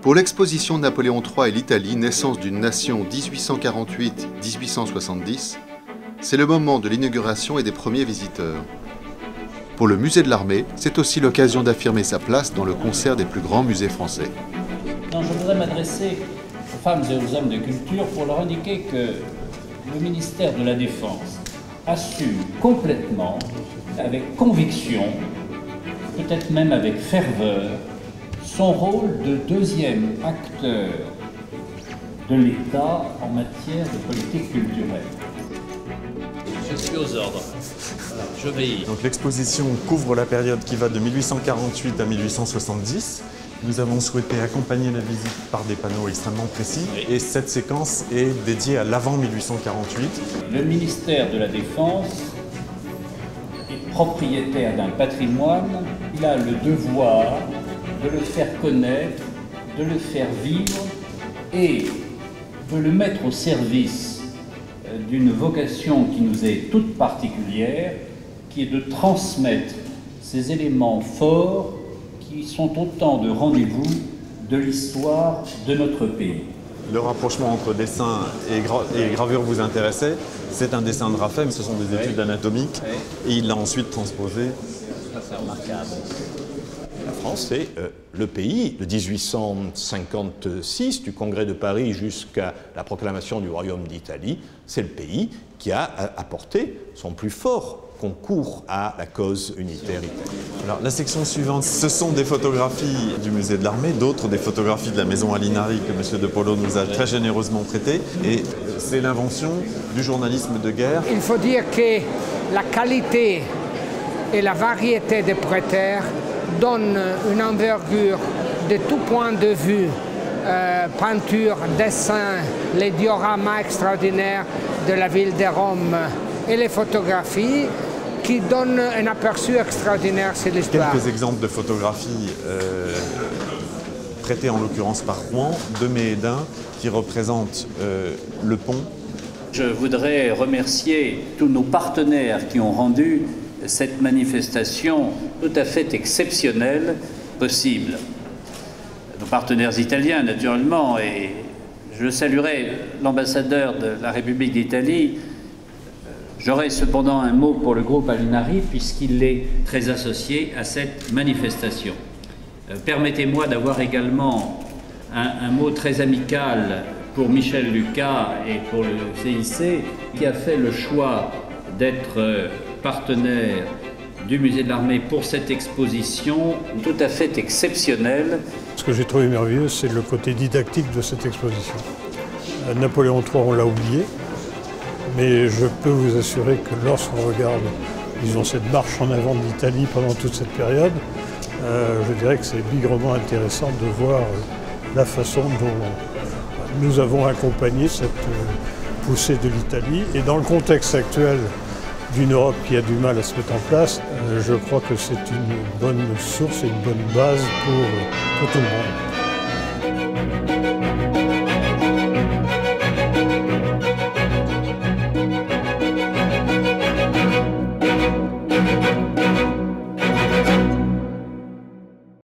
Pour l'exposition Napoléon III et l'Italie, naissance d'une nation 1848-1870, c'est le moment de l'inauguration et des premiers visiteurs. Pour le musée de l'armée, c'est aussi l'occasion d'affirmer sa place dans le concert des plus grands musées français. Je voudrais m'adresser aux femmes et aux hommes de culture pour leur indiquer que le ministère de la Défense assume complètement, avec conviction, peut-être même avec ferveur, son rôle de deuxième acteur de l'État en matière de politique culturelle. Je suis aux ordres. Voilà, je veille. Donc l'exposition couvre la période qui va de 1848 à 1870. Nous avons souhaité accompagner la visite par des panneaux extrêmement précis, oui. Et cette séquence est dédiée à l'avant 1848. Le ministère de la Défense est propriétaire d'un patrimoine. Il a le devoir de le faire connaître, de le faire vivre et de le mettre au service d'une vocation qui nous est toute particulière, qui est de transmettre ces éléments forts qui sont autant de rendez-vous de l'histoire de notre pays. Le rapprochement entre dessin et gravure vous intéressait. C'est un dessin de Raphaël, ce sont des études anatomiques, et il l'a ensuite transposé. Ça, c'est remarquable. La France, c'est le pays de 1856, du Congrès de Paris jusqu'à la proclamation du Royaume d'Italie. C'est le pays qui a apporté son plus fort concours à la cause unitaire italienne. Alors, la section suivante, ce sont des photographies du musée de l'armée, d'autres des photographies de la maison Alinari que M. De Polo nous a très généreusement prêtées. Et c'est l'invention du journalisme de guerre. Il faut dire que la qualité et la variété des prêteurs donnent une envergure de tout point de vue, peinture, dessin, les dioramas extraordinaires de la ville de Rome et les photographies qui donnent un aperçu extraordinaire sur l'histoire. Quelques exemples de photographies prêtées en l'occurrence par Rouen, de Méhédin, qui représentent le pont. Je voudrais remercier tous nos partenaires qui ont rendu cette manifestation tout à fait exceptionnelle possible. Nos partenaires italiens, naturellement, et je saluerai l'ambassadeur de la République d'Italie. J'aurai cependant un mot pour le groupe Alinari, puisqu'il est très associé à cette manifestation. Permettez-moi d'avoir également un mot très amical pour Michel Lucas et pour le CIC, qui a fait le choix d'être partenaire du musée de l'armée pour cette exposition tout à fait exceptionnelle. Ce que j'ai trouvé merveilleux, c'est le côté didactique de cette exposition. Napoléon III, on l'a oublié, mais je peux vous assurer que lorsqu'on regarde, disons, cette marche en avant de l'Italie pendant toute cette période, je dirais que c'est bigrement intéressant de voir la façon dont nous avons accompagné cette poussée de l'Italie. Et dans le contexte actuel d'une Europe qui a du mal à se mettre en place, je crois que c'est une bonne source et une bonne base pour tout le monde.